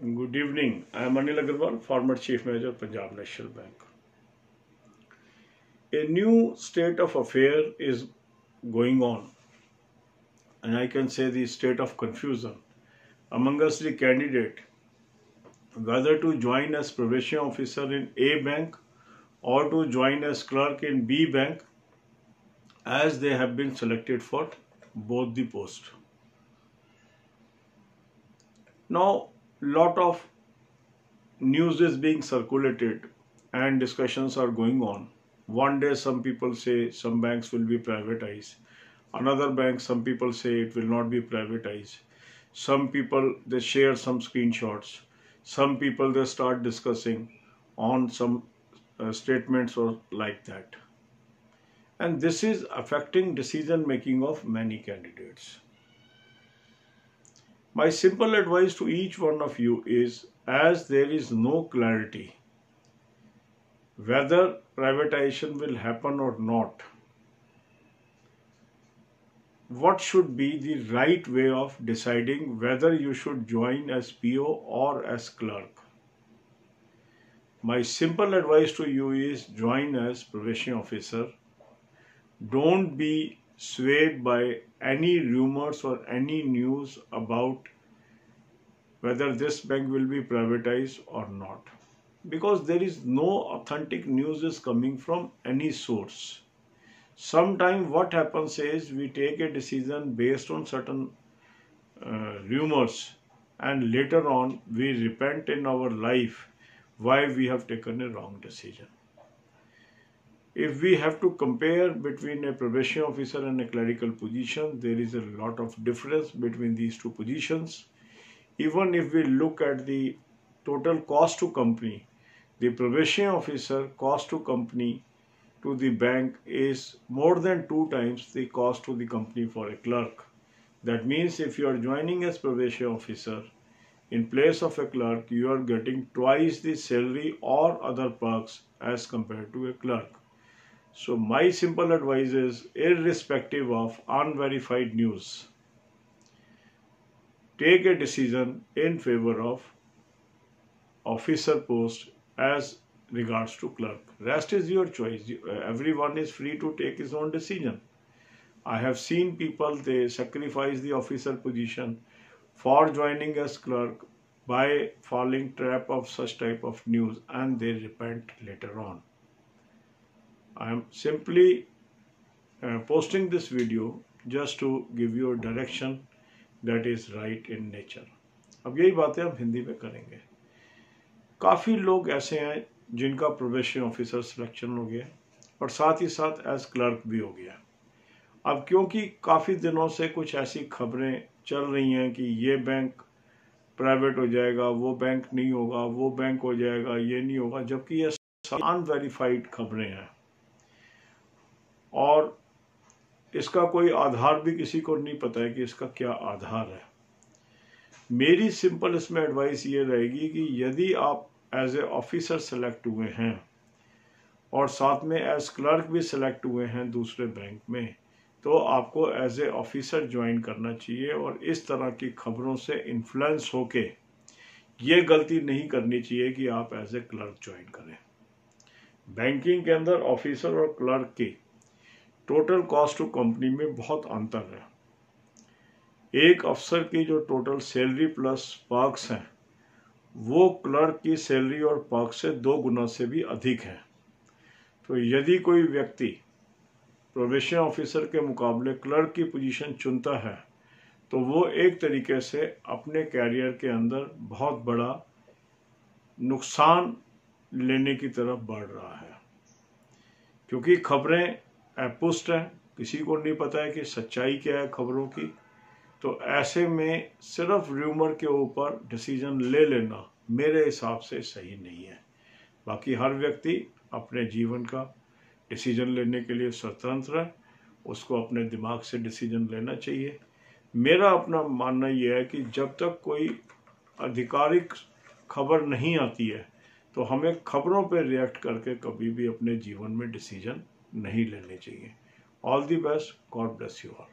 Good evening. I am Anil Agarwal, former Chief Manager, Punjab National Bank. A new state of affair is going on, and I can say the state of confusion among us the candidate whether to join as probation officer in A bank or to join as clerk in B bank, as they have been selected for both the posts. Now, lot of news is being circulated and discussions are going on. One day some people say some banks will be privatized. Another bank, some people say it will not be privatized. Some people, they share some screenshots. Some people, they start discussing on some statements or like that. And this is affecting decision making of many candidates. My simple advice to each one of you is, as there is no clarity whether privatization will happen or not, what should be the right way of deciding whether you should join as PO or as clerk? My simple advice to you is join as probation officer. Don't be swayed by any rumors or any news about whether this bank will be privatized or not, because there is no authentic news is coming from any source. Sometimes what happens is we take a decision based on certain rumors, and later on we repent in our life why we have taken a wrong decision. If we have to compare between a probation officer and a clerical position, there is a lot of difference between these two positions. Even if we look at the total cost to company, the probation officer cost to company to the bank is more than 2 times the cost to the company for a clerk. That means if you are joining as probation officer, in place of a clerk, you are getting twice the salary or other perks as compared to a clerk. So my simple advice is, irrespective of unverified news, take a decision in favor of officer post as regards to clerk. Rest is your choice. Everyone is free to take his own decision. I have seen people, they sacrifice the officer position for joining as clerk by falling trap of such type of news, and they repent later on. I am simply posting this video just to give you a direction that is right in nature. अब यही बातें हम हिंदी में करेंगे। काफ़ी लोग ऐसे हैं जिनका प्रोबेशन ऑफिसर सिलेक्शन हो गया और साथ ही साथ एज क्लर्क भी हो गया। अब क्योंकि काफ़ी दिनों से कुछ ऐसी खबरें चल रही हैं कि ये बैंक प्राइवेट हो जाएगा, वो बैंक नहीं होगा, वो बैंक हो जाएगा, ये नहीं होगा, जबकि ये अनवेरिफाइड खबरें हैं और इसका कोई आधार भी किसी को नहीं पता है कि इसका क्या आधार है। मेरी सिंपल इसमें एडवाइस ये रहेगी कि यदि आप एज ए ऑफिसर सेलेक्ट हुए हैं और साथ में एज क्लर्क भी सेलेक्ट हुए हैं दूसरे बैंक में, तो आपको एज ए ऑफिसर ज्वाइन करना चाहिए और इस तरह की खबरों से इन्फ्लुएंस होके ये गलती नहीं करनी चाहिए कि आप एज ए क्लर्क ज्वाइन करें। बैंकिंग के अंदर ऑफिसर और क्लर्क की टोटल कॉस्ट टू कंपनी में बहुत अंतर है। एक अफसर की जो टोटल सैलरी प्लस पर्क्स हैं वो क्लर्क की सैलरी और पर्क से 2 गुना से भी अधिक है। तो यदि कोई व्यक्ति प्रोबेशन ऑफिसर के मुकाबले क्लर्क की पोजीशन चुनता है तो वो एक तरीके से अपने कैरियर के अंदर बहुत बड़ा नुकसान लेने की तरफ बढ़ रहा है, क्योंकि खबरें अपुष्ट हैं, किसी को नहीं पता है कि सच्चाई क्या है खबरों की। तो ऐसे में सिर्फ र्यूमर के ऊपर डिसीजन ले लेना मेरे हिसाब से सही नहीं है। बाकी हर व्यक्ति अपने जीवन का डिसीजन लेने के लिए स्वतंत्र है, उसको अपने दिमाग से डिसीजन लेना चाहिए। मेरा अपना मानना यह है कि जब तक कोई आधिकारिक खबर नहीं आती है तो हमें खबरों पर रिएक्ट करके कभी भी अपने जीवन में डिसीजन नहीं लेने चाहिए। All the best, God bless you all.